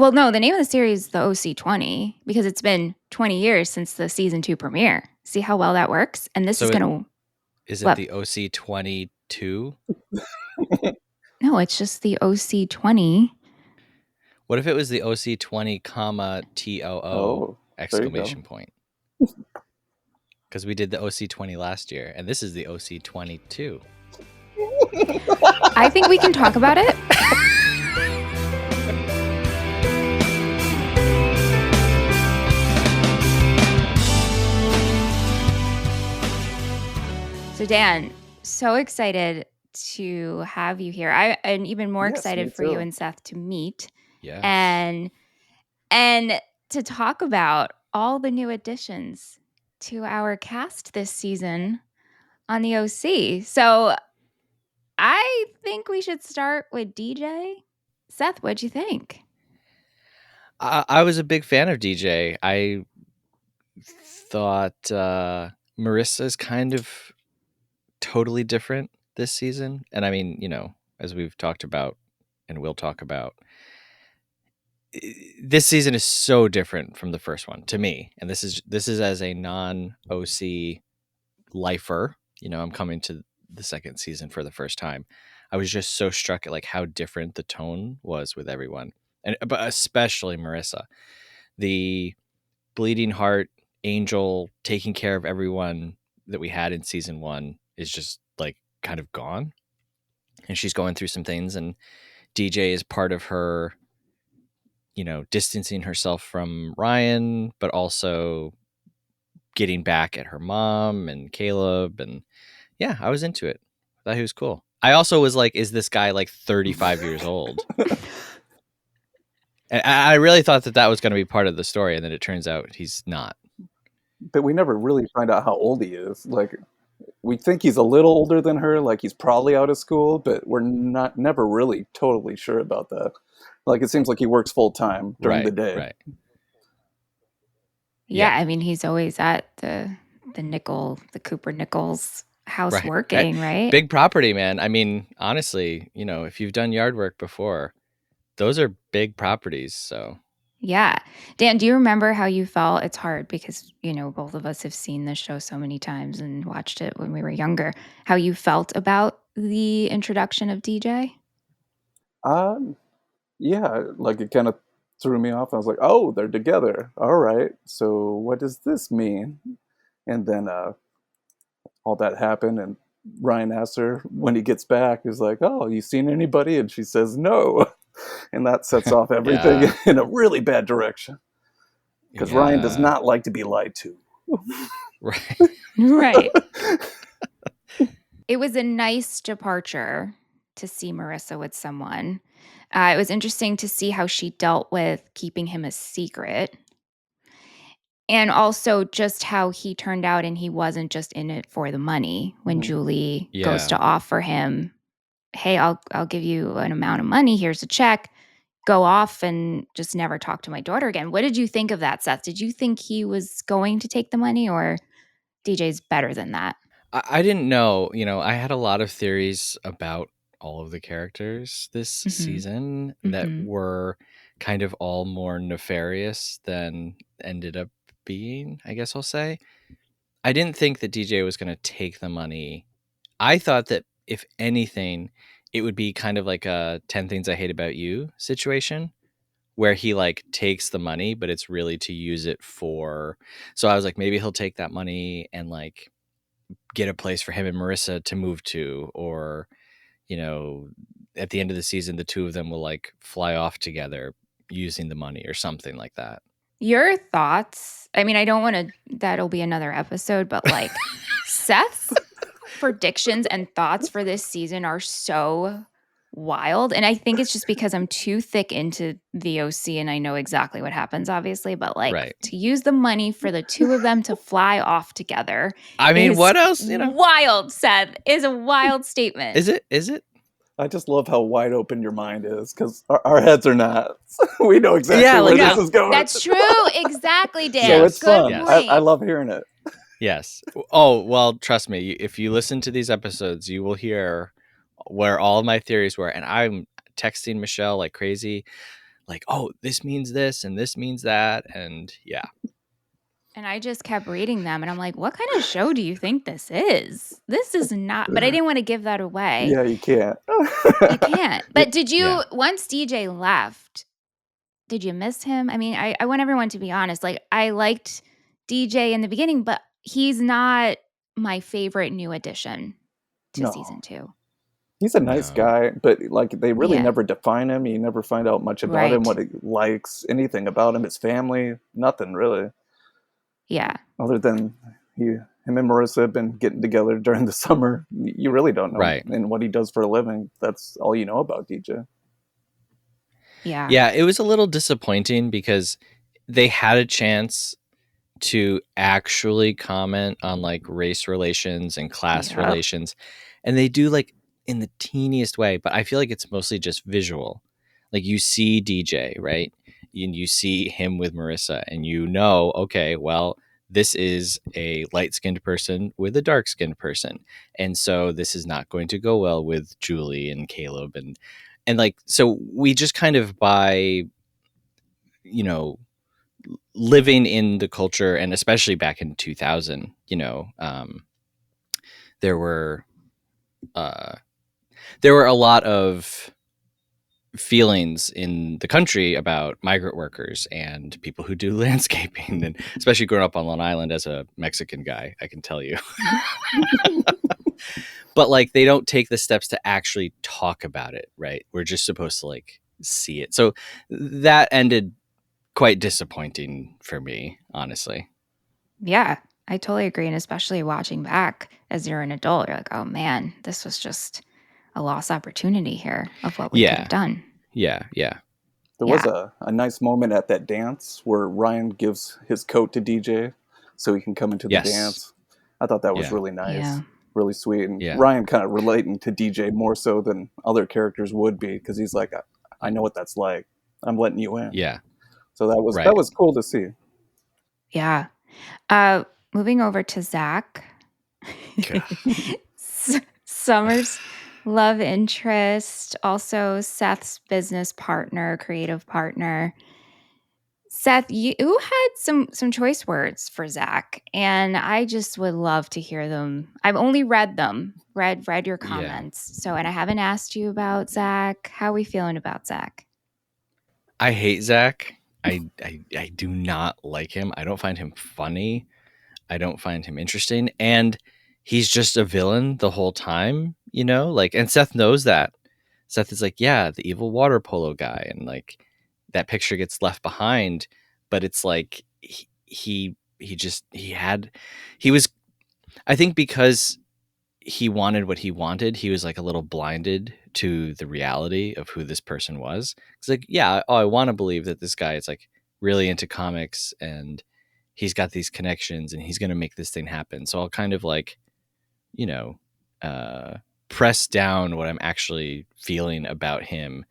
Well, no, the name of the series is the OC20 because it's been 20 years since the season 2 premiere. See how well that works? And this is So going to. is it What? the OC22? No, it's just the OC20. What if it was the OC20, TOO Oh, there you go. exclamation point? Because we did the OC20 last year, and this is the OC22. I think we can talk about it. So Dan, so excited to have you here. I'm even more Yes, excited me for you too. and Seth to meet Yeah. and to talk about all the new additions to our cast this season on the OC. So I think we should start with DJ. Seth, what'd you think? I was a big fan of DJ. I thought Marissa's kind of totally different this season. And I mean, as we've talked about and we'll talk about, this season is so different from the first one to me. And this is as a non-OC lifer. I'm coming to the second season for the first time. I was just so struck at like how different the tone was with everyone, but especially Marissa. The bleeding heart angel taking care of everyone that we had in season 1 is just like kind of gone, and she's going through some things, and DJ is part of her, distancing herself from Ryan, but also getting back at her mom and Caleb. And yeah, I was into it. I thought he was cool. I also was like, is this guy like 35 years old? And I really thought that was going to be part of the story, and then it turns out he's not. But we never really find out how old he is. Like, we think he's a little older than her, like he's probably out of school, but we're never really totally sure about that. Like, it seems like he works full time during the day. Right. Yeah, I mean, he's always at the Cooper Nichols house working, right? Big property, man. I mean, honestly, if you've done yard work before, those are big properties. So yeah. Dan, do you remember how you felt? It's hard because, both of us have seen this show so many times and watched it when we were younger. How you felt about the introduction of DJ? Yeah, like it kind of threw me off. I was like, oh, they're together. All right. So what does this mean? And then all that happened, and Ryan asks her when he gets back, he's like, oh, you seen anybody? And she says no. And that sets off everything in a really bad direction. Because Ryan does not like to be lied to. Right. It was a nice departure to see Marissa with someone. It was interesting to see how she dealt with keeping him a secret. And also just how he turned out, and he wasn't just in it for the money when Julie goes to offer him, hey, I'll give you an amount of money. Here's a check. Go off and just never talk to my daughter again. What did you think of that, Seth? Did you think he was going to take the money, or DJ's better than that? I didn't know. I had a lot of theories about all of the characters this season that were kind of all more nefarious than ended up being, I guess I'll say. I didn't think that DJ was going to take the money. I thought that if anything, it would be kind of like a 10 Things I Hate About You situation, where he like takes the money, but it's really to use it for. So I was like, maybe he'll take that money and like get a place for him and Marissa to move to, or, at the end of the season, the two of them will like fly off together using the money or something like that. Your thoughts? I mean, I don't want to, that'll be another episode, but like Seth's predictions and thoughts for this season are so wild. And I think it's just because I'm too thick into the OC and I know exactly what happens, obviously. But like to use the money for the two of them to fly off together. I mean, what else? Wild, Seth, is a wild statement. Is it? I just love how wide open your mind is, because our heads are not. We know exactly where this is going. That's true. Exactly, Dan. So it's fun. Yes. I love hearing it. Yes. Oh, well, trust me. If you listen to these episodes, you will hear where all of my theories were. And I'm texting Michelle like crazy. like, oh, this means this and this means that. And yeah. And I just kept reading them and I'm like, what kind of show do you think this is? This is not, but I didn't want to give that away. Yeah, you can't. You can't. But did Yeah. you, once DJ left, did you miss him? I mean, I want everyone to be honest. Like, I liked DJ in the beginning, but he's not my favorite new addition to season No. 2. He's a nice No. guy, but like they really Yeah. never define him. You never find out much about him, Right. what he likes, anything about him, his family, nothing really. Yeah. Other than him and Marissa have been getting together during the summer. You really don't know Right. and what he does for a living. That's all you know about DJ. Yeah. Yeah, it was a little disappointing because they had a chance to actually comment on like race relations and class Yep. relations, and they do like in the teeniest way, but I feel like it's mostly just visual. Like you see DJ, right? And you see him with Marissa, and you know, okay, well, this is a light-skinned person with a dark-skinned person, and so this is not going to go well with Julie and Caleb, and like, so we just kind of, by, you know, living in the culture, and especially back in 2000, you know, there were a lot of feelings in the country about migrant workers and people who do landscaping, and especially growing up on Long Island as a Mexican guy, I can tell you. But like, they don't take the steps to actually talk about it, right? We're just supposed to like see it. So that ended quite disappointing for me, honestly. Yeah. I totally agree. And especially watching back as you're an adult, you're like, oh man, this was just a lost opportunity here of what we could have Yeah. done. Yeah. There Yeah. was a nice moment at that dance where Ryan gives his coat to DJ so he can come into the Yes. dance. I thought that was Yeah. really nice, Yeah. really sweet. And Yeah. Ryan kind of relating to DJ more so than other characters would be, because he's like, I know what that's like. I'm letting you in. Yeah. So that Right. was cool to see. Yeah. Moving over to Zach. Summer's love interest, also Seth's business partner, creative partner. Seth, you had some choice words for Zach, and I just would love to hear them. I've only read them, read your Yeah. comments. So, and I haven't asked you about Zach. How are we feeling about Zach? I hate Zach. I do not like him. I don't find him funny. I don't find him interesting. And he's just a villain the whole time, you know? Like, and Seth knows that. Seth is like, yeah, the evil water polo guy. And like, that picture gets left behind. But it's like, he was, I think because he wanted what he wanted, he was like a little blinded to the reality of who this person was. It's like, yeah, I want to believe that this guy is like really into comics and he's got these connections and he's going to make this thing happen. So I'll kind of like, you know, press down what I'm actually feeling about him.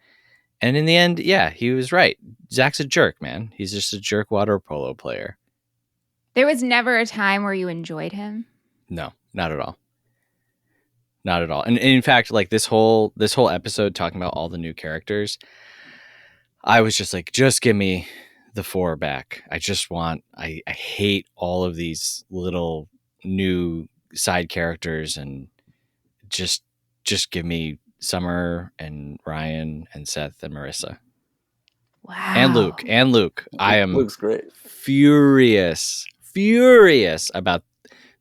And in the end, yeah, he was right. Zach's a jerk, man. He's just a jerk water polo player. There was never a time where you enjoyed him? No, not at all. Not at all. And in fact, like this whole episode talking about all the new characters, I was just like, just give me the 4 back. I just want, I hate all of these little new side characters, and just give me Summer and Ryan and Seth and Marissa. Wow. And Luke. I am Luke's great. furious about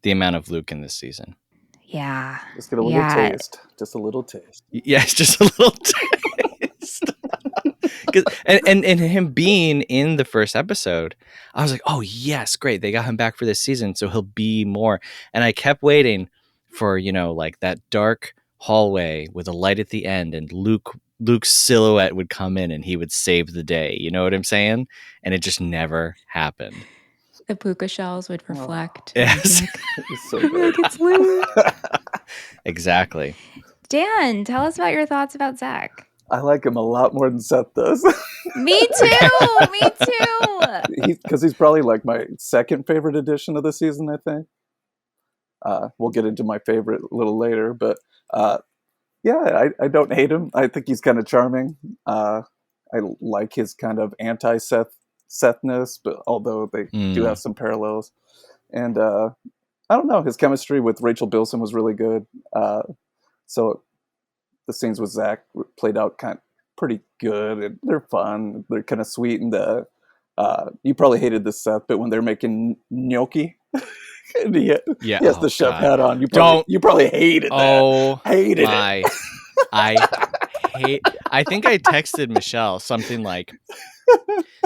the amount of Luke in this season. Yeah. Just get a little taste. Just a little taste. Yeah, it's just a little taste. and him being in the first episode, I was like, oh yes, great, they got him back for this season, so he'll be more. And I kept waiting for, you know, like that dark hallway with a light at the end, and Luke's silhouette would come in and he would save the day. You know what I'm saying? And it just never happened. The puka shells would reflect. Yes. It's so good. It's Luke. Exactly. Dan, tell us about your thoughts about Zach. I like him a lot more than Seth does. Me too. Me too. Because he's probably like my second favorite edition of the season, I think. We'll get into my favorite a little later, but yeah, I don't hate him. I think he's kind of charming. I I like his kind of anti-Sethness, but although they do have some parallels. And I don't know, his chemistry with Rachel Bilson was really good. So the scenes with Zach played out pretty good. And they're fun. They're kind of sweet. And you probably hated this, Seth, but when they're making gnocchi, and he has the chef hat on. You probably hated that. Hated it. I think I texted Michelle something like,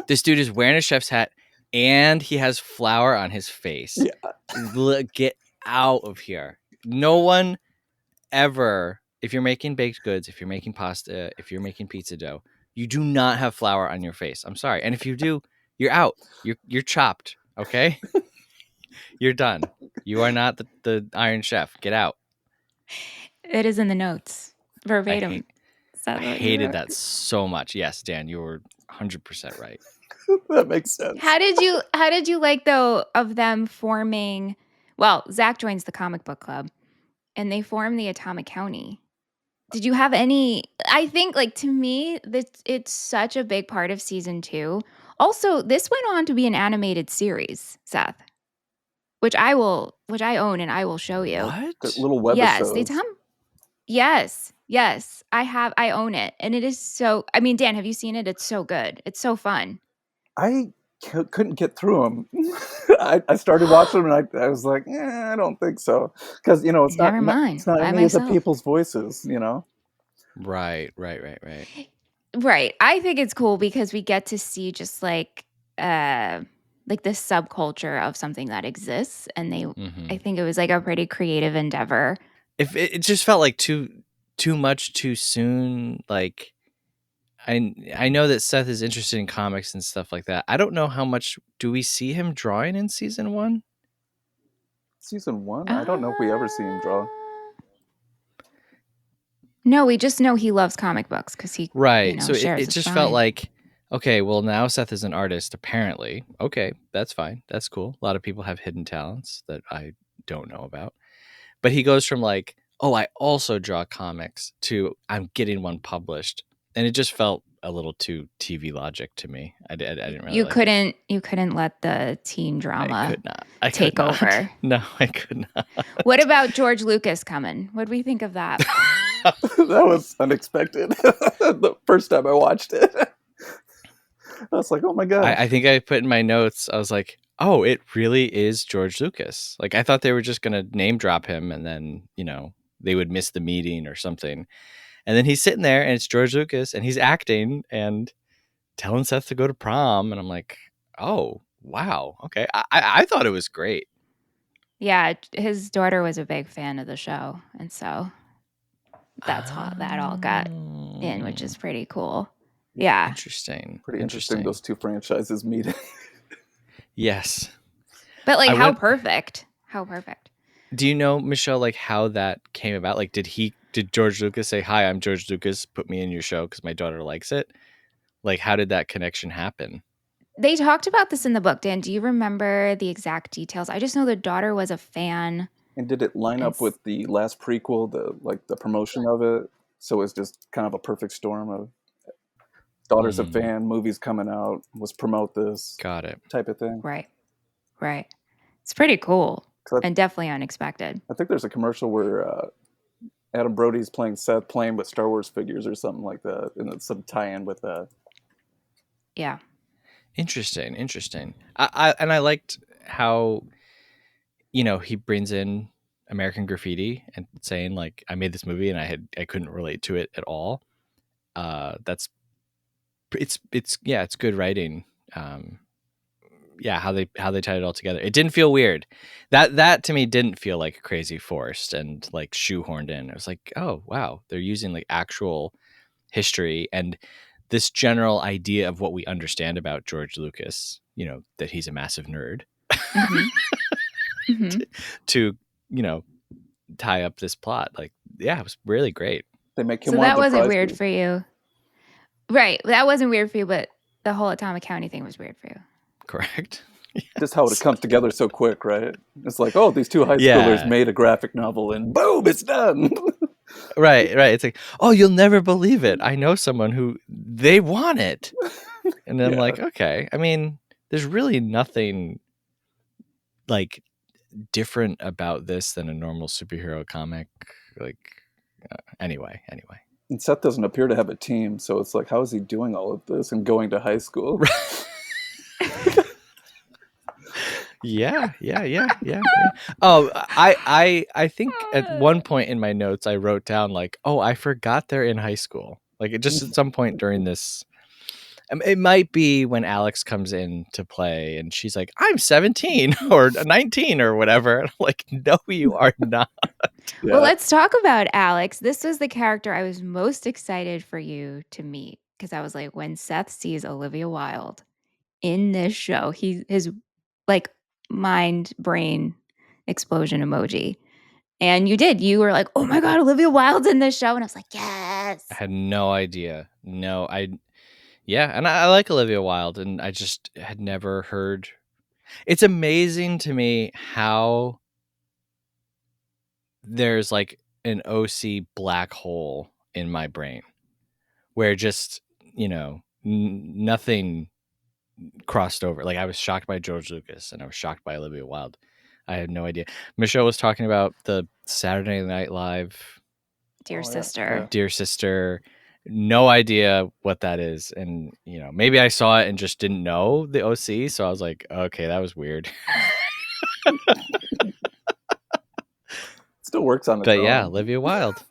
this dude is wearing a chef's hat and he has flour on his face. Yeah. Get out of here. No one ever, if you're making baked goods, if you're making pasta, if you're making pizza dough, you do not have flour on your face. I'm sorry. And if you do, you're out. You're chopped. Okay? You're done. You are not the Iron Chef. Get out. It is in the notes. Verbatim. I hated that so much. Yes, Dan, you were 100% right. That makes sense. How did you like, though, of them forming? Well, Zach joins the comic book club, and they form the Atomic County. Did you have any? I think, like, to me, it's such a big part of season 2. Also, this went on to be an animated series, Seth, which I own and I will show you. What? The little webisodes. Yes, I own it, and it is so. I mean, Dan, have you seen it? It's so good. It's so fun. I couldn't get through them. I started watching them, and I was like, I don't think so, because it's Never mind. It's not any of the people's voices, Right. Right. I think it's cool because we get to see just like this subculture of something that exists, and I think it was like a pretty creative endeavor. If it just felt like too much too soon. Like, I know that Seth is interested in comics and stuff like that. I don't know how much do we see him drawing in season 1? Season 1? I don't know if we ever see him draw. No, we just know he loves comic books because he so shares it just fine. felt like, okay, well, now Seth is an artist, apparently. Okay, that's fine. That's cool. A lot of people have hidden talents that I don't know about. But he goes from like, oh, I also draw comics to I'm getting one published. And it just felt a little too TV logic to me. I didn't really You couldn't let the teen drama take over. No, I could not. What about George Lucas coming? What do we think of that? That was unexpected. The first time I watched it, I was like, oh my God. I think I put in my notes, I was like, oh, it really is George Lucas. Like, I thought they were just going to name drop him and then, they would miss the meeting or something. And then he's sitting there and it's George Lucas and he's acting and telling Seth to go to prom. And I'm like, oh, wow. Okay. I thought it was great. Yeah. His daughter was a big fan of the show. And so that's how that all got in, which is pretty cool. Yeah. Interesting. Pretty interesting, those two franchises meeting. Yes. But like, how perfect. How perfect. Do you know, Michelle, like how that came about? Like, did George Lucas say, hi, I'm George Lucas, put me in your show because my daughter likes it? Like, how did that connection happen? They talked about this in the book, Dan. Do you remember the exact details? I just know the daughter was a fan. And did it line up with the last prequel, the promotion of it? So it's just kind of a perfect storm of daughter's a fan, movies coming out, let's promote this. Got it. Type of thing. Right. It's pretty cool and definitely unexpected. I think there's a commercial where Adam Brody's playing Seth, playing with Star Wars figures or something like that, and it's some tie-in with that. Yeah. Interesting. I liked how, he brings in American Graffiti and saying like, I made this movie and I couldn't relate to it at all. It's good writing. How they tied it all together. It didn't feel weird. That to me didn't feel like crazy forced and like shoehorned in. It was like, oh wow, they're using like actual history and this general idea of what we understand about George Lucas, that he's a massive nerd, to tie up this plot. Like, yeah, it was really great. They make him. So that wasn't weird for you, right? That wasn't weird for you, but the whole Atomic County thing was weird for you. Correct. Yes. Just how it comes together so quick, right? It's like, oh, these two high schoolers made a graphic novel, and boom, it's done. Right. It's like, oh, you'll never believe it. I know someone who they want it. And then I'm like, okay. I mean, there's really nothing like different about this than a normal superhero comic. Like, anyway. And Seth doesn't appear to have a team, so it's like, how is he doing all of this and going to high school? Yeah. Oh, I think at one point in my notes I wrote down like, oh, I forgot they're in high school. Like it just at some point during this, it might be when Alex comes in to play and she's like, I'm 17 or 19 or whatever. And I'm like, no, you are not. Yeah. Well, let's talk about Alex. This was the character I was most excited for you to meet because I was like, when Seth sees Olivia Wilde in this show, his like mind brain explosion emoji. And you did. You were like, "Oh my god, Olivia Wilde's in this show." And I was like, "Yes." I had no idea. No, yeah, and I like Olivia Wilde, and I just had never heard. It's amazing to me how there's like an OC black hole in my brain where just, nothing crossed over. Like I was shocked by George Lucas and I was shocked by Olivia Wilde. I had no idea. Michelle was talking about the Saturday Night Live Dear sister. Dear Sister. No idea what that is. And, maybe I saw it and just didn't know the OC. So I was like, okay, that was weird. Still works on its But own. yeah, Olivia Wilde.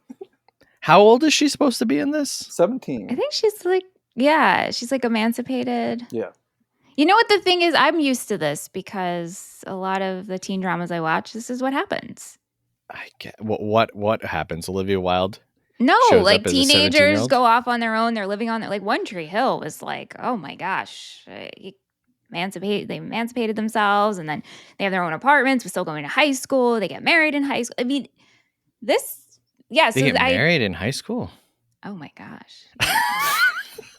How old is she supposed to be in this? 17. I think she's like, yeah, she's like emancipated. Yeah. You know what the thing is? I'm used to this because a lot of the teen dramas I watch, this is what happens. I get what happens. Olivia Wilde. No, shows like up as a teenagers 17-year-old? go off on their own. They're living on like One Tree Hill was like, oh my gosh, they emancipated themselves, and then they have their own apartments. We're still going to high school. They get married in high school. I mean, this, yeah. They get married in high school. Oh my gosh,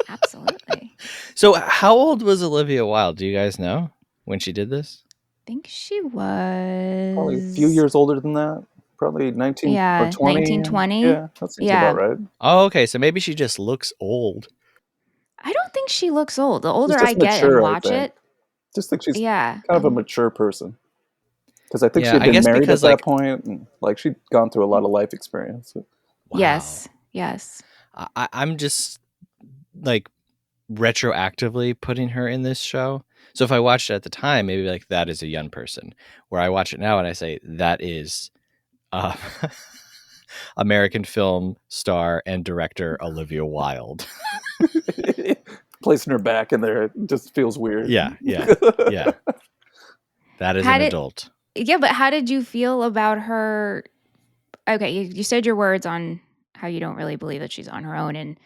absolutely. So how old was Olivia Wilde? Do you guys know when she did this? I think she was Probably a few years older than that. Probably 19 or 20. 1920. Yeah, that seems about right. Oh, okay. So maybe she just looks old. I don't think she looks old. The older She's I just get mature, and I watch think. it, Just think she's yeah, kind of a mature person. Because I think Yeah, she had I been guess married because, at that like- point, and like she'd gone through a lot of life experience. Wow. Yes. I'm just like retroactively putting her in this show. So if I watched it at the time, maybe like that is a young person. Where I watch it now and I say that is American film star and director Olivia Wilde. Placing her back in there, it just feels weird. Yeah. That is an adult. Yeah, but how did you feel about her? Okay, you said your words on how you don't really believe that she's on her own and,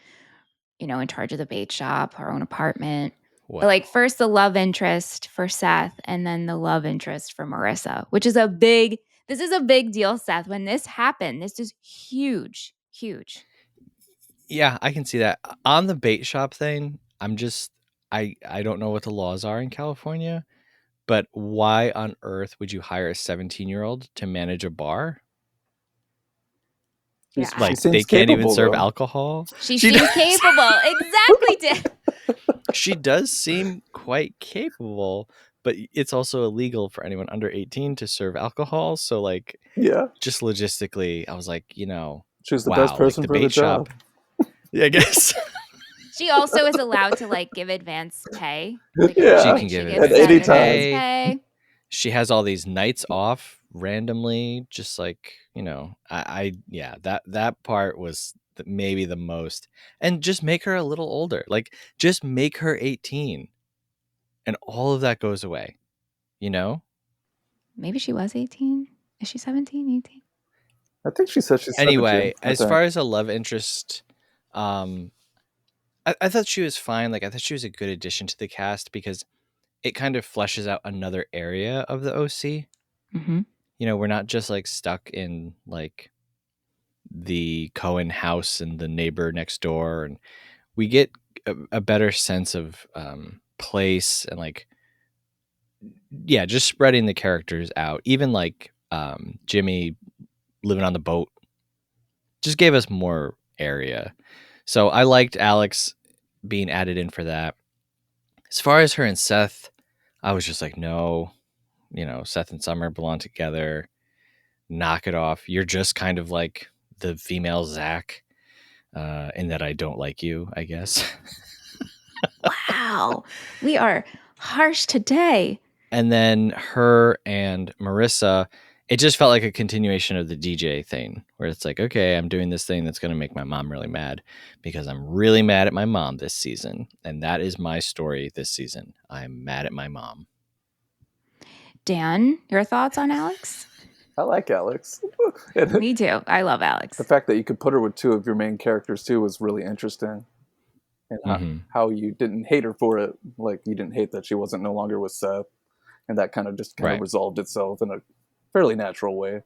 in charge of the bait shop, her own apartment. Wow. But like first the love interest for Seth and then the love interest for Marissa, which is this is a big deal, Seth. When this happened, this is huge. Yeah, I can see that. On the bait shop thing, I don't know what the laws are in California, but why on earth would you hire a 17-year-old to manage a bar? Yeah. Like She seems they can't even capable, serve though. alcohol. She seems capable. Exactly. She does seem quite capable, but it's also illegal for anyone under 18 to serve alcohol. So like, Yeah. just logistically, I was like, She's the wow, best person like for the job. Yeah, I guess. She also is allowed to like give advance pay. Yeah. She can give gives at them any advance time. pay. She has all these nights off randomly, just like, that part was maybe the most. And just make her a little older. Like, just make her 18 and all of that goes away, Maybe she was 18. Is she 17, 18? I think she said she's 17. Anyway, I as think. far as a love interest, I thought she was fine. Like, I thought she was a good addition to the cast because it kind of fleshes out another area of the OC. Mm-hmm. We're not just like stuck in like the Cohen house and the neighbor next door, and we get a better sense of place and like, yeah, just spreading the characters out. Even like Jimmy living on the boat, just gave us more area. So I liked Alex being added in for that. As far as her and Seth, I was just like, no, Seth and Summer belong together. Knock it off. You're just kind of like the female Zach, in that I don't like you, I guess. Wow. We are harsh today. And then her and Marissa, it just felt like a continuation of the DJ thing, where it's like, okay, I'm doing this thing that's going to make my mom really mad because I'm really mad at my mom this season. And that is my story this season. I'm mad at my mom. Dan, your thoughts on Alex? I like Alex. Me too. I love Alex. The fact that you could put her with two of your main characters too was really interesting. And how you didn't hate her for it. Like, you didn't hate that she wasn't no longer with Seth. And that kind of resolved itself in a fairly natural way.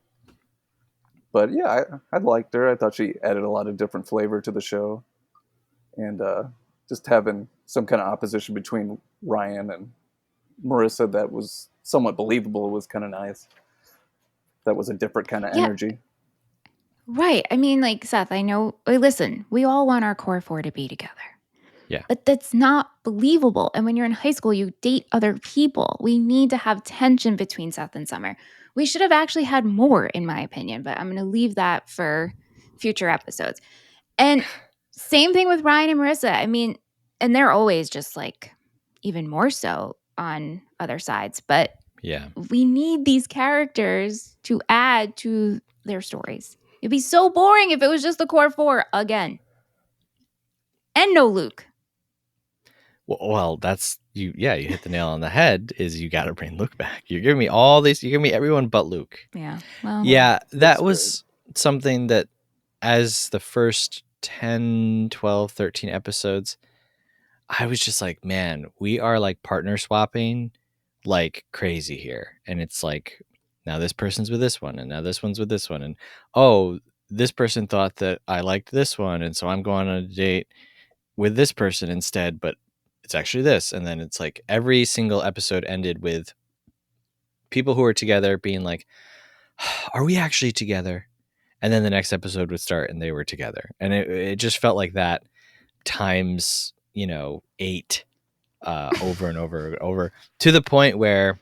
But yeah, I liked her. I thought she added a lot of different flavor to the show. And just having some kind of opposition between Ryan and Marissa that was somewhat believable was kind of nice. That was a different kind of energy. Right. I mean, like, Seth, I know, listen, we all want our core four to be together. Yeah. But that's not believable. And when you're in high school, you date other people. We need to have tension between Seth and Summer. We should have actually had more, in my opinion, but I'm going to leave that for future episodes. And same thing with Ryan and Marissa. I mean, and they're always just like even more so on other sides. But yeah, we need these characters to add to their stories. It'd be so boring if it was just the core four again. And no Luke. Well, that's you. Yeah, you hit the nail on the head. Is you got to bring Luke back. You're giving me all this. You're giving me everyone but Luke. Yeah. Well. Yeah, that was something that, as the first 10, 12, 13 episodes, I was just like, man, we are like partner swapping like crazy here. And it's like, now this person's with this one, and now this one's with this one, and oh, this person thought that I liked this one, and so I'm going on a date with this person instead, but it's actually this. And then it's like every single episode ended with people who were together being like, are we actually together? And then the next episode would start and they were together. And it just felt like that times, 8, over and over and over, to the point where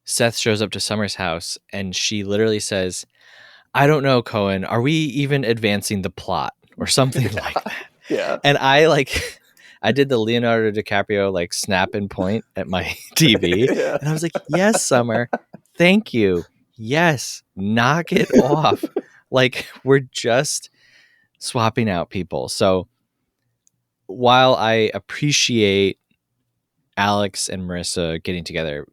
Seth shows up to Summer's house and she literally says, I don't know, Cohen, are we even advancing the plot or something like that? Yeah. And I did the Leonardo DiCaprio like snap and point at my TV. Yeah. And I was like, yes, Summer, thank you. Yes, knock it off. Like, we're just swapping out people. So while I appreciate Alex and Marissa getting together,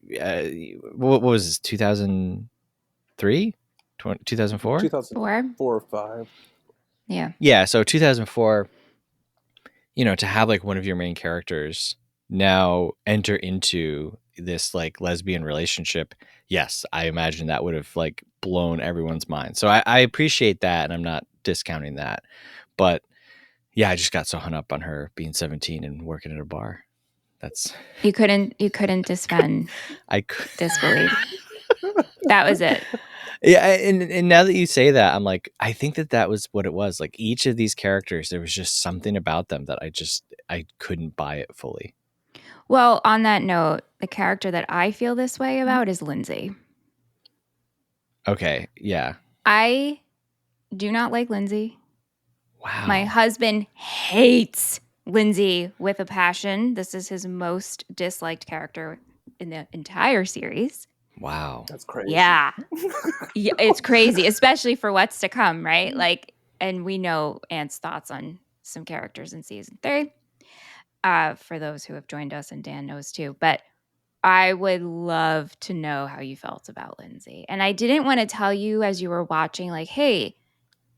what was this, 2003? 2004? 2004 or 5. Yeah. Yeah, so 2004, to have like one of your main characters now enter into this like lesbian relationship, yes, I imagine that would have like blown everyone's mind. So I appreciate that, and I'm not discounting that. But yeah, I just got so hung up on her being 17 and working at a bar. That's you couldn't dissuade disbelief. That was it. Yeah, and now that you say that, I'm like, I think that was what it was. Like, each of these characters, there was just something about them that I couldn't buy it fully. Well, on that note, the character that I feel this way about is Lindsay. Okay, yeah. I do not like Lindsay. Wow. My husband hates Lindsay with a passion. This is his most disliked character in the entire series. Wow. That's crazy. Yeah. Yeah, it's crazy, especially for what's to come, right? Like, and we know Ant's thoughts on some characters in season 3. For those who have joined us, and Dan knows too. But I would love to know how you felt about Lindsay. And I didn't want to tell you as you were watching, like, hey,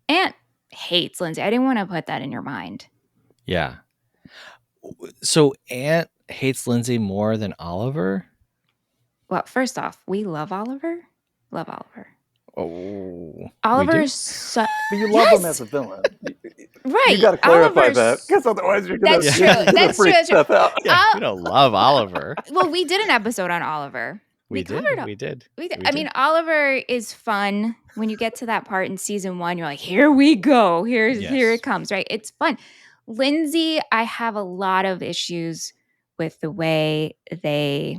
Ant hates Lindsay. I didn't want to put that in your mind. Yeah. So Ant hates Lindsay more than Oliver? Well, first off, we love Oliver. Love Oliver. Oh, Oliver is but you love him as a villain. Right. You got to clarify Oliver's, that, because otherwise you're going to freak stuff out. Yeah, we don't love Oliver. Well, we did an episode on Oliver. we covered. We did. I mean, Oliver is fun. When you get to that part in season 1, you're like, here we go. Here it comes, right? It's fun. Lindsay, I have a lot of issues with the way they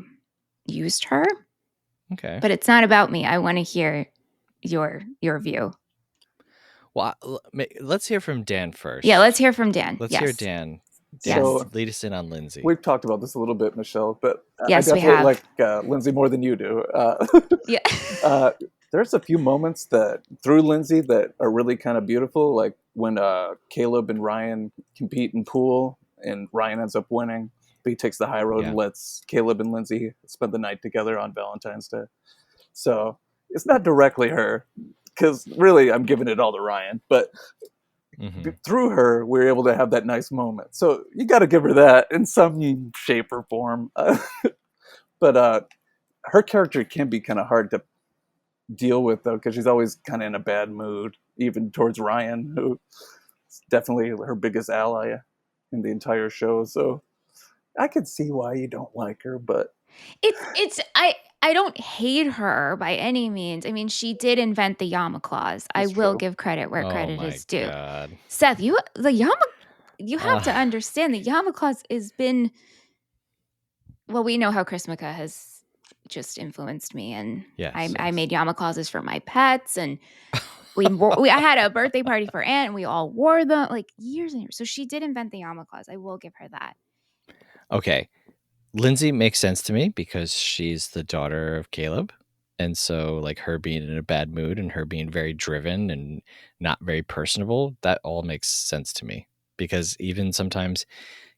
used her. Okay. But it's not about me. I want to hear your view. Well, let's hear from Dan first. Yeah, let's hear from Dan. Let's hear Dan. So lead us in on Lindsay. We've talked about this a little bit, Michelle, but yes, I definitely like Lindsay more than you do. Yeah. There's a few moments that through Lindsay that are really kind of beautiful, like when Caleb and Ryan compete in pool and Ryan ends up winning, but he takes the high road and lets Caleb and Lindsay spend the night together on Valentine's Day. So it's not directly her, because really I'm giving it all to Ryan, but through her we're able to have that nice moment. So you got to give her that in some shape or form. But her character can be kind of hard to deal with, though, because she's always kind of in a bad mood, even towards Ryan, who is definitely her biggest ally in the entire show. So I could see why you don't like her, but I don't hate her by any means. I mean, she did invent the Yama clause. I will give credit where credit is due. God. Seth, you have to understand the Yama clause has been. Well, we know how Chrismica has just influenced me, and I made Yama clauses for my pets, and I had a birthday party for Aunt, and we all wore them like years and years. So she did invent the Yama clause. I will give her that. Okay. Lindsay makes sense to me because she's the daughter of Caleb. And so like her being in a bad mood and her being very driven and not very personable, that all makes sense to me. Because even sometimes,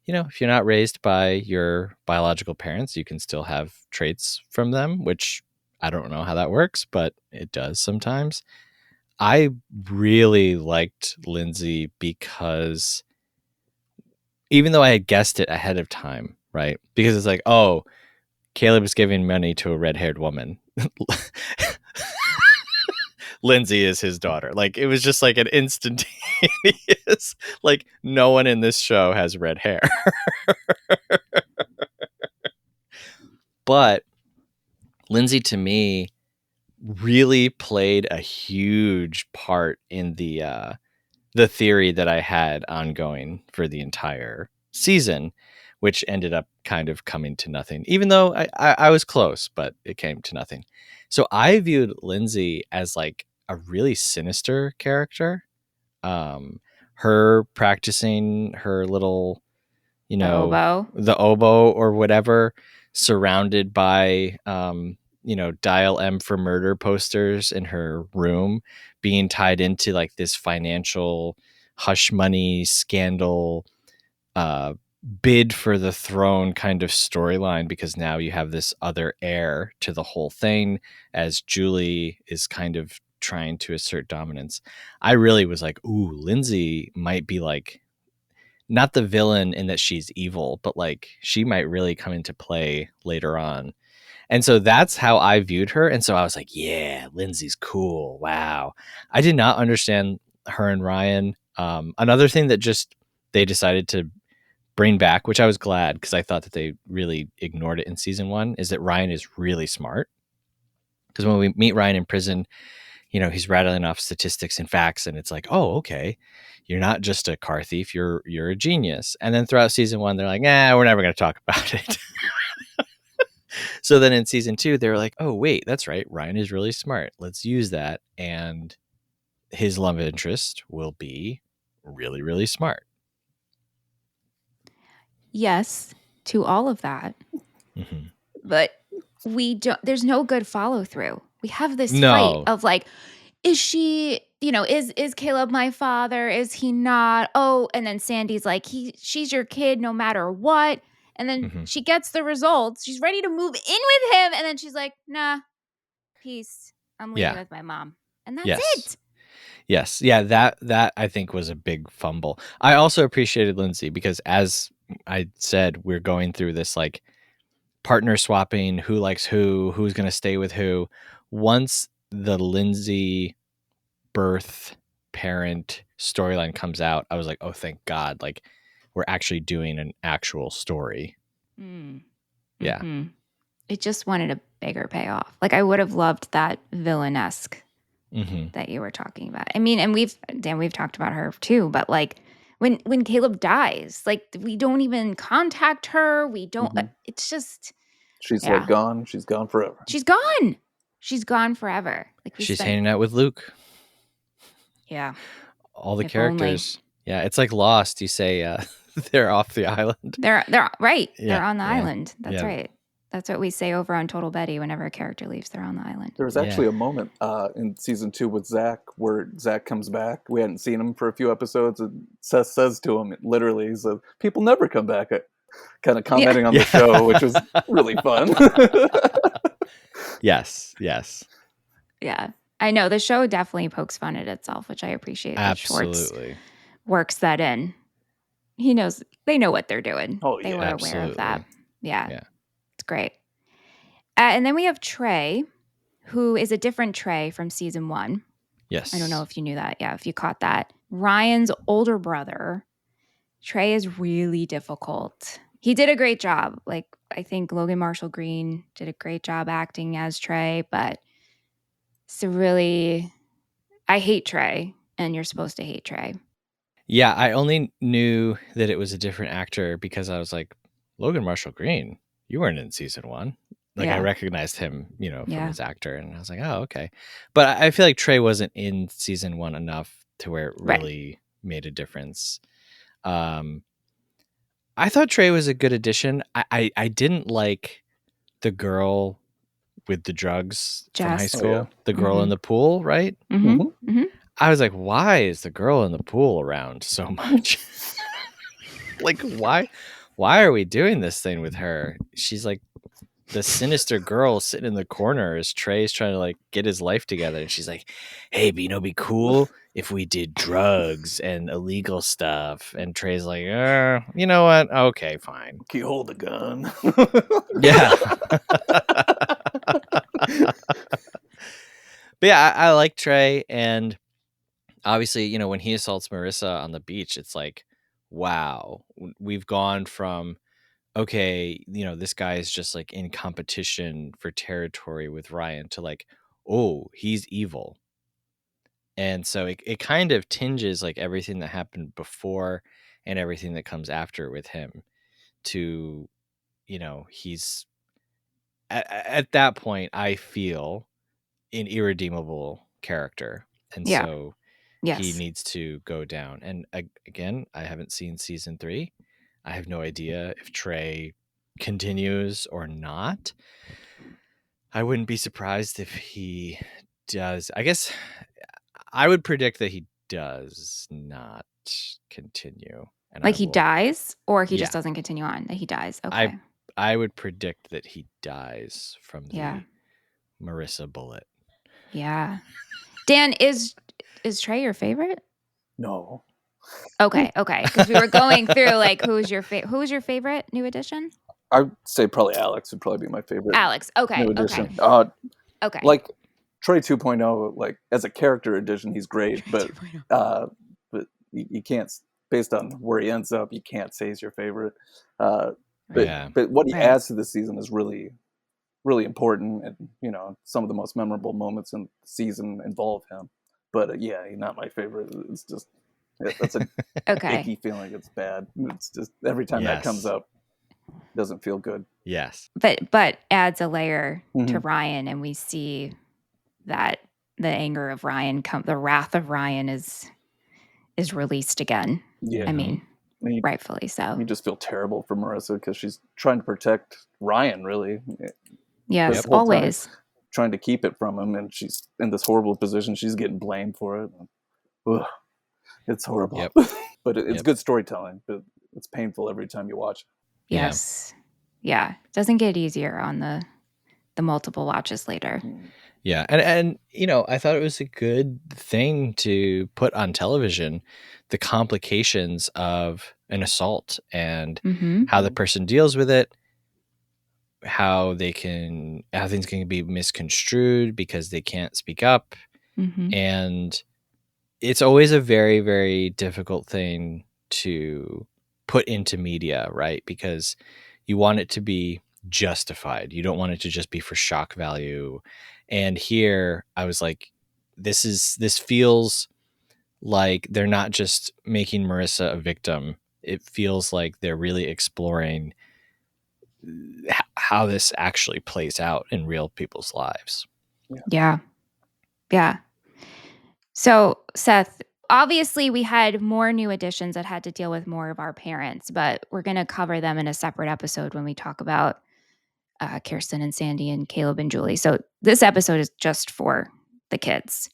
if you're not raised by your biological parents, you can still have traits from them, which I don't know how that works, but it does sometimes. I really liked Lindsay because even though I had guessed it ahead of time, right? Because it's like, oh, Caleb is giving money to a red-haired woman. Lindsay is his daughter. Like, it was just like an instantaneous, like, no one in this show has red hair. But Lindsay, to me, really played a huge part in the theory that I had ongoing for the entire season, which ended up kind of coming to nothing, even though I was close, but it came to nothing. So I viewed Lindsay as like a really sinister character. Her practicing her little, the oboe or whatever, surrounded by, Dial M for murder posters in her room, being tied into like this financial hush money scandal, bid for the throne kind of storyline, because now you have this other heir to the whole thing as Julie is kind of trying to assert dominance. I really was like, ooh, Lindsay might be like not the villain in that she's evil, but like she might really come into play later on. And so that's how I viewed her. And so I was like, yeah, Lindsay's cool. Wow. I did not understand her and Ryan. Another thing that just they decided to bring back, which I was glad because I thought that they really ignored it in season 1, is that Ryan is really smart. Because when we meet Ryan in prison, he's rattling off statistics and facts, and it's like, oh, okay, you're not just a car thief, you're a genius. And then throughout season 1, they're like, we're never going to talk about it. So then in season 2, they were like, oh, wait, that's right, Ryan is really smart. Let's use that. And his love interest will be really, really smart. Yes, to all of that. Mm-hmm. But there's no good follow through. We have this fight of like, is she, is Caleb my father? Is he not? Oh, and then Sandy's like, she's your kid no matter what. And then she gets the results. She's ready to move in with him. And then she's like, nah, peace. I'm leaving with my mom. And that's it. Yes. Yeah, that I think was a big fumble. I also appreciated Lindsay because, as I said, we're going through this like partner swapping, who likes who's going to stay with who. Once the Lindsay birth parent storyline comes out, I was like, oh, thank God. Like, we're actually doing an actual story. Mm. Yeah. Mm-hmm. it just wanted a bigger payoff. Like, I would have loved that villainesque that you were talking about. I mean, and we've talked about her too, but like when Caleb dies, like we don't even contact her. We don't, it's just, She's like gone. She's gone forever. She's gone. She's gone forever. Like she's hanging out with Luke. Yeah. All the characters. Only. Yeah. It's like Lost. You say they're off the island. They're right. Yeah. They're on the island. That's right. That's what we say over on Total Betty whenever a character leaves, they're on the island. There was actually a moment in season 2 with Zach where Zach comes back. We hadn't seen him for a few episodes, and Seth says to him, literally, he says, people never come back. Kind of commenting on the show, which was really fun. Yes. Yeah. I know. The show definitely pokes fun at itself, which I appreciate. Absolutely. Schwartz works that in. They know what they're doing. Oh, they were absolutely. aware of that. Yeah. It's great. And then we have Trey, who is a different Trey from season 1. Yes. I don't know if you knew that. Yeah, if you caught that. Ryan's older brother. Trey is really difficult. He did a great job. Like, I think Logan Marshall Green did a great job acting as Trey, but it's really, I hate Trey, and you're supposed to hate Trey. Yeah, I only knew that it was a different actor because I was like, Logan Marshall Green, you weren't in season 1. Like, I recognized him, from his actor, and I was like, oh, okay. But I feel like Trey wasn't in season 1 enough to where it really made a difference. I thought Trey was a good addition. I didn't like the girl with the drugs from high school, the girl in the pool, right? I was like, why is the girl in the pool around so much? Like, why are we doing this thing with her? She's like the sinister girl sitting in the corner as Trey's trying to like get his life together. And she's like, hey, be cool if we did drugs and illegal stuff. And Trey's like, you know what? Okay, fine. Can you hold a gun? Yeah. But yeah, I like Trey. And obviously, when he assaults Marissa on the beach, it's like, wow, we've gone from, okay, this guy is just like in competition for territory with Ryan to like, oh, he's evil. And so it kind of tinges like everything that happened before and everything that comes after with him to, he's at that point, I feel an irredeemable character. And so he needs to go down. And again, I haven't seen season 3. I have no idea if Trey continues or not. I wouldn't be surprised if he does. I guess I would predict that he does not continue. And like he dies, or he just doesn't continue on? That he dies. Okay. I would predict that he dies from the Marissa bullet. Yeah. Dan, is Trey your favorite? No. Okay. Because we were going through like who was your favorite new addition? I'd say probably Alex would probably be my favorite. Alex. Okay. New addition. Okay. Like Trey 2.0, like as a character addition, he's great, but you can't, based on where he ends up, you can't say he's your favorite. But what he adds to the season is really, really important, and some of the most memorable moments in the season involve him. But he's not my favorite. It's just that's a icky feeling. It's bad. It's just every time that comes up, it doesn't feel good. Yes, but adds a layer to Ryan, and we see that the anger of Ryan, the wrath of Ryan is released again. Yeah, I mean, rightfully so. You just feel terrible for Marissa because she's trying to protect Ryan, really. Yes, always trying to keep it from him, and she's in this horrible position. She's getting blamed for it. Ugh, it's horrible. Yep. But it's good storytelling. But it's painful every time you watch it. Yes. Yeah. It doesn't get easier on the multiple watches later. Yeah. And I thought it was a good thing to put on television, the complications of an assault and how the person deals with it, how things can be misconstrued because they can't speak up. And it's always a very, very difficult thing to put into media, right? Because you want it to be justified. You don't want it to just be for shock value. And here I was like, this feels like they're not just making Marissa a victim. It feels like they're really exploring how this actually plays out in real people's lives. Yeah. Yeah. So, Seth, obviously we had more new additions that had to deal with more of our parents, but we're going to cover them in a separate episode when we talk about Kirsten and Sandy and Caleb and Julie. So this episode is just for the kids.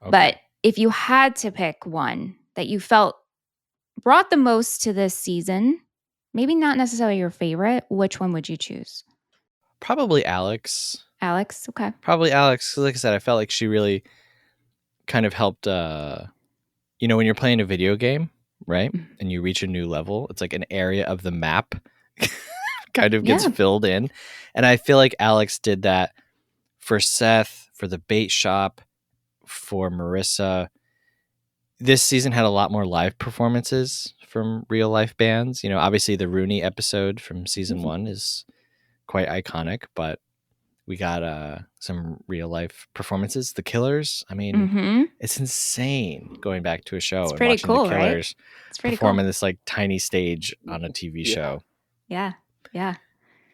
Okay. But if you had to pick one that you felt brought the most to this season, maybe not necessarily your favorite, which one would you choose? Probably Alex. Alex? Okay. Probably Alex. Like I said, I felt like she really kind of helped, you know, when you're playing a video game, right? And you reach a new level, it's like an area of the map kind of gets filled in. And I feel like Alex did that for Seth, for the bait shop, for Marissa. This season had a lot more live performances from real life bands. You know, obviously the Rooney episode from season 1 is quite iconic, but we got some real life performances. The Killers, I mean, it's insane going back to a show and watching cool, the Killers cool. perform in this like tiny stage on a TV show. Yeah. Yeah.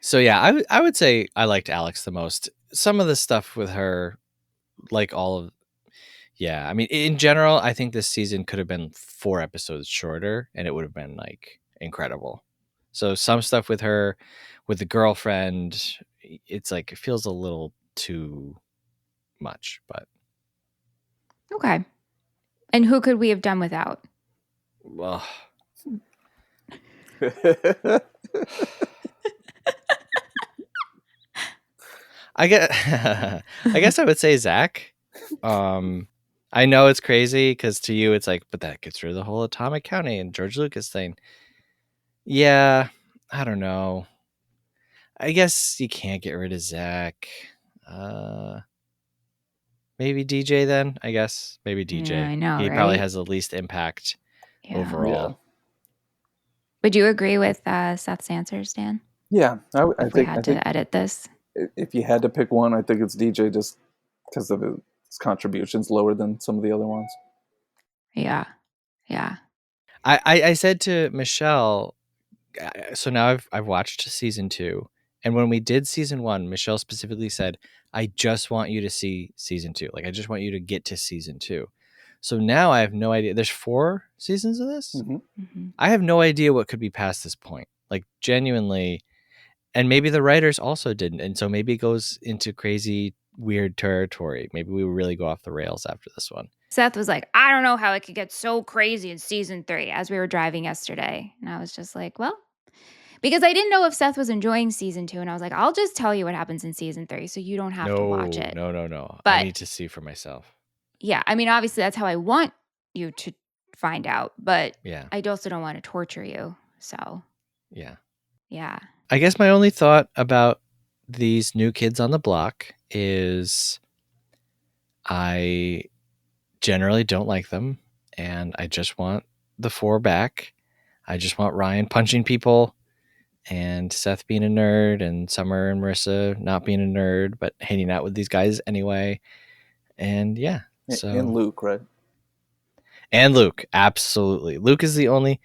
So yeah, I would say I liked Alex the most. Some of the stuff with her, like all of, I mean, in general, I think this season could have been 4 episodes shorter and it would have been like incredible. So some stuff with her, with the girlfriend, it's like, it feels a little too much, but. Okay. And who could we have done without? Well. I guess I would say Zach. I know it's crazy because to you it's like, but that gets rid of the whole Atomic County and George Lucas thing. Yeah, I don't know. I guess you can't get rid of Zach. Maybe DJ then, I guess. Maybe DJ. Yeah, I know, he right? probably has the least impact overall. Yeah. Would you agree with Seth's answers, Dan? Yeah, I If we had to edit this? If you had to pick one, I think it's DJ just because of his contributions lower than some of the other ones. Yeah. Yeah. I said to Michelle, so now I've watched season 2, and when we did season 1, Michelle specifically said, I just want you to see season 2. Like, I just want you to get to season 2. So now I have no idea. There's 4 seasons of this. I have no idea what could be past this point. Like, genuinely. And maybe the writers also didn't. And so maybe it goes into crazy, weird territory. Maybe we really go off the rails after this one. Seth was like, I don't know how it could get so crazy in season 3 as we were driving yesterday. And I was just like, well, because I didn't know if Seth was enjoying season 2. And I was like, I'll just tell you what happens in season 3 so you don't have to watch it. No. But I need to see for myself. Yeah. I mean, obviously that's how I want you to find out. But yeah, I also don't want to torture you. So yeah. I guess my only thought about these new kids on the block is I generally don't like them, and I just want the 4 back. I just want Ryan punching people, and Seth being a nerd, and Summer and Marissa not being a nerd, but hanging out with these guys anyway. And yeah. So. And Luke, right? And Luke, absolutely. Luke is the only,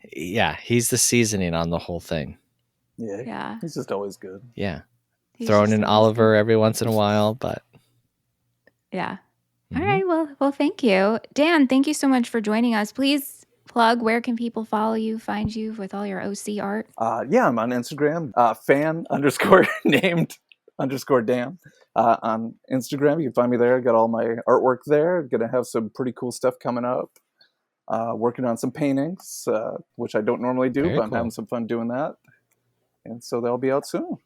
he's the seasoning on the whole thing. Yeah. He's just always good. Yeah. Throwing in Oliver every once in a while, but. Yeah. All right. Well, thank you. Dan, thank you so much for joining us. Please plug, where can people follow you, find you with all your OC art? I'm on Instagram, fan_named_Dan. On Instagram, you can find me there. Got all my artwork there. Gonna have some pretty cool stuff coming up. Working on some paintings, which I don't normally do, but I'm having some fun doing that. And so they'll be out soon.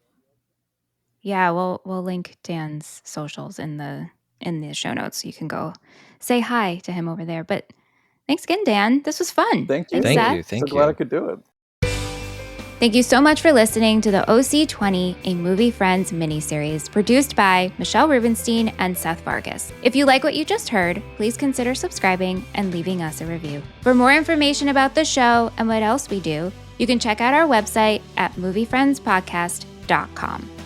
Yeah, we'll link Dan's socials in the show notes, so you can go say hi to him over there. But thanks again, Dan. This was fun. Thank you. Thanks, Thank you. Glad I could do it. Thank you so much for listening to the OC20, a Movie Friends miniseries produced by Michelle Rubenstein and Seth Vargas. If you like what you just heard, please consider subscribing and leaving us a review. For more information about the show and what else we do, you can check out our website at moviefriendspodcast.com. widrowicz.com.